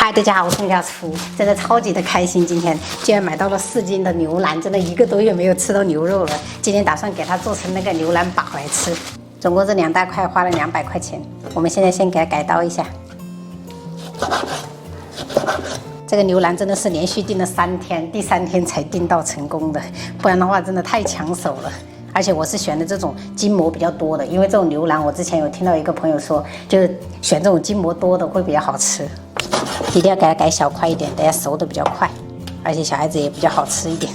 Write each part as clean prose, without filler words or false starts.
嗨，大家好，我是家厨，真的超级的开心，今天居然买到了4斤的牛腩，真的1个多月没有吃到牛肉了。今天打算给它做成那个牛腩煲来吃，总共这2大块花了200块钱。我们现在先给它改刀一下。这个牛腩真的是连续订了3天，第3天才订到成功的，不然的话真的太抢手了。而且我是选的这种筋膜比较多的，因为这种牛腩我之前有听到一个朋友说，就是选这种筋膜多的会比较好吃。一定要给它改小块一点，等下熟的比较快，而且小孩子也比较好吃一点。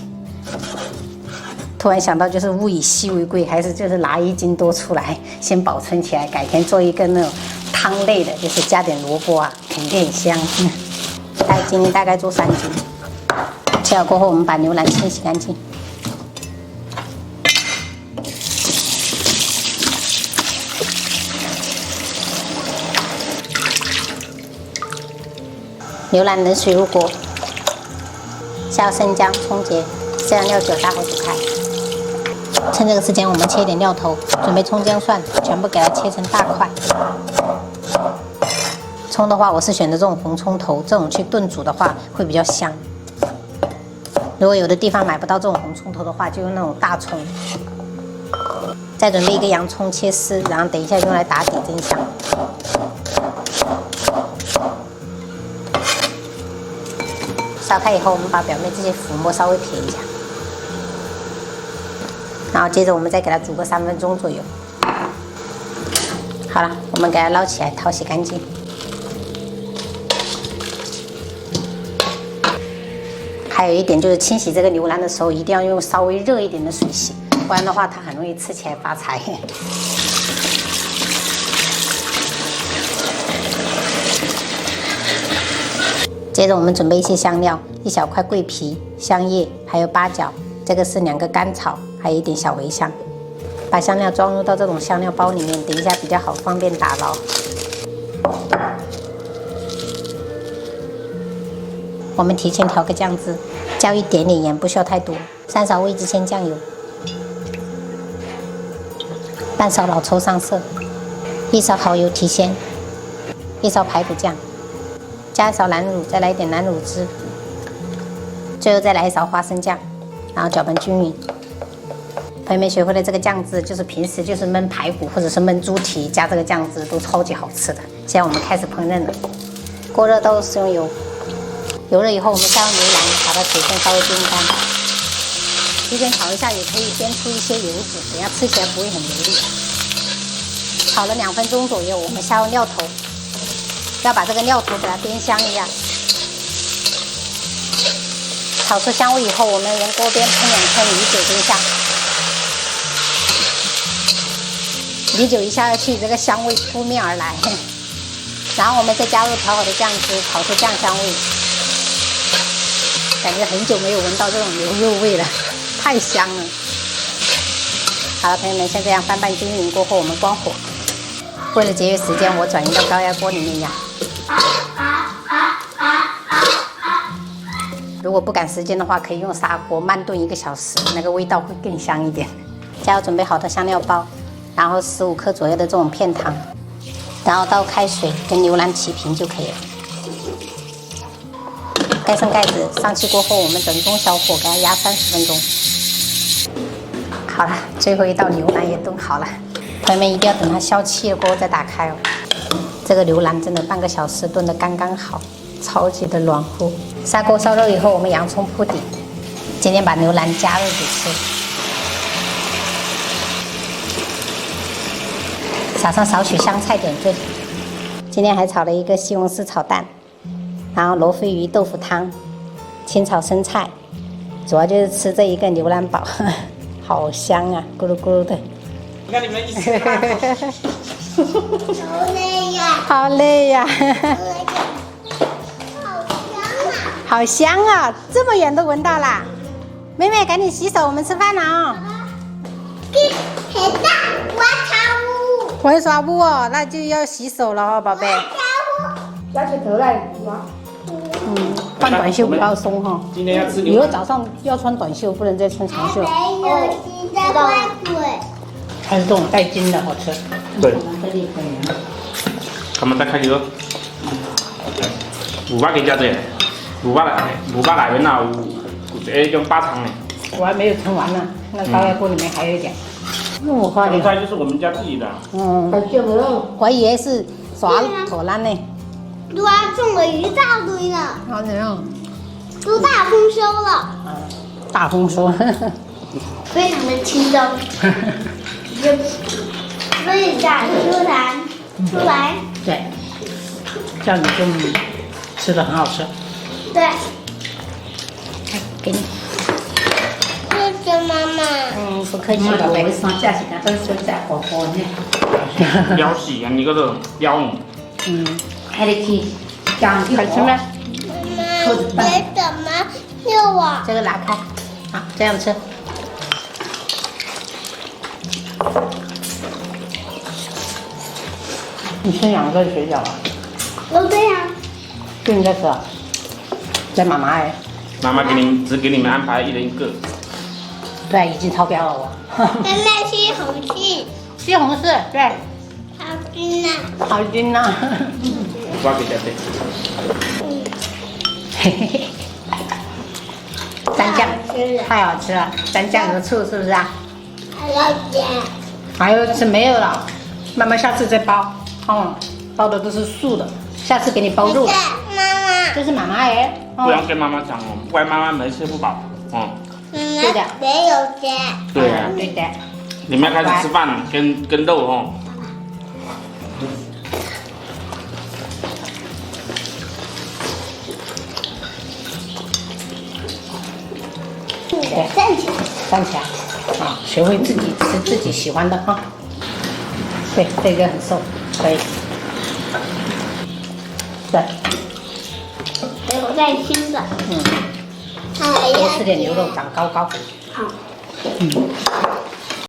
突然想到，就是物以稀为贵，还是就是拿1斤多出来，先保存起来，改天做一个那种汤类的，就是加点萝卜啊，肯定很香。今天大概做3斤。切好过后，我们把牛腩清洗干净。牛腩冷水入锅，下生姜、葱节，这样料酒大火煮开。趁这个时间，我们切一点料头，准备葱姜蒜，全部给它切成大块。葱的话，我是选的这种红葱头，这种去炖煮的话会比较香。如果有的地方买不到这种红葱头的话，就用那种大葱。再准备一个洋葱切丝，然后等一下用来打底，真香。烧开以后，我们把表面这些浮沫稍微撇一下，然后接着我们再给它煮个3分钟左右。好了，我们给它捞起来，淘洗干净。还有一点就是清洗这个牛腩的时候，一定要用稍微热一点的水洗，不然的话它很容易吃起来发柴。接着我们准备一些香料，1小块桂皮、香叶，还有八角，这个是2个甘草，还有一点小茴香。把香料装入到这种香料包里面，等一下比较好方便打捞。我们提前调个酱汁，浇一点点盐，不需要太多。3勺味之鲜酱油，半勺老抽上色，1勺蚝油提鲜，1勺排骨酱。加1勺腩乳，再来一点腩乳汁，最后再来1勺花生酱，然后搅拌均匀。朋友们学会了这个酱汁，就是平时就是焖排骨或者是焖猪蹄，加这个酱汁都超级好吃的。现在我们开始烹饪了，锅热到使用油，油热以后我们下入牛腩，把它水分稍微煸干，一边炒一下也可以煸出一些油脂，等下吃起来不会很油腻。炒了2分钟左右，我们下入料头。要把这个料头给它煸香一下，炒出香味以后，我们沿锅边喷2颗米酒进下，米酒一下去，这个香味扑面而来。然后我们再加入调好的酱汁，炒出酱香味。感觉很久没有闻到这种牛肉味了，太香了。好了，朋友们，像这样翻拌均匀过后，我们关火。为了节约时间，我转移到高压锅里面压。如果不赶时间的话，可以用砂锅慢炖1个小时，那个味道会更香一点。加入准备好的香料包，然后15克左右的这种片糖，然后倒开水跟牛腩齐平就可以了。盖上盖子，上气过后，我们等中小火给它压30分钟。好了，最后一道牛腩也炖好了。朋友们一定要等它消气了过后再打开哦。这个牛腩真的半个小时炖得刚刚好，超级的软乎。砂锅烧热以后，我们洋葱铺底。今天把牛腩加热煮吃，撒上少许香菜点缀。今天还炒了一个西红柿炒蛋，然后罗非鱼豆腐汤，清炒生菜，主要就是吃这一个牛腩煲，好香啊，咕噜咕噜的。你看你们一起看，好累呀！好累呀！好香啊！这么远都闻到啦！妹妹，赶紧洗手，我们吃饭了啊！很大，我擦污，玩耍不哦，那就要洗手了哦，宝贝。擦下去头来吗？穿短袖不要松哈。今天要吃以牛腩，后早上要穿短袖，不能再穿长袖。没有新的坏鬼。它是这种带筋的，好吃。对，这里可以。他们在开车。500几只对，500内面哪有一种8肠的。我还没有称完呢，那高压锅里面还有一点。我发这菜就是我们家自己的。还叫个肉，我以为是耍荷兰呢。对啊，种了一大堆呢，好怎样？都大丰收了，大丰收。非常的轻松，就非常突然出来。对，这样你就吃的很好吃。对，给你。谢谢妈妈。不客气，宝贝。上架起来，都是在火锅呢。腰细啊，你个这腰呢？还得去讲究。好吃吗？妈妈，别怎么救我？这个拿开，好，这样吃。你吃2个水饺啊？都这样。就你在吃啊？在妈妈哎。妈妈只给你们安排1人1个。对，已经超标了我。妈妈西红柿，西红柿，对，好吃呢。好均呐。 500几只对。嘿嘿嘿。蘸酱，太好吃了，蘸酱油醋是不是啊？还要加。还有是没有了，妈妈下次再包。包的都是素的，下次给你包肉的。妈妈，这是妈妈哎。不要跟妈妈讲哦，不然妈妈没吃不饱。对的，没有加。对啊，对的。你们要开始吃饭跟肉哦。对，站起来。站起来，啊，学会自己吃自己喜欢的啊。对，这个很瘦，可以。对，给我再吃的。还多要吃点牛肉长高高。好。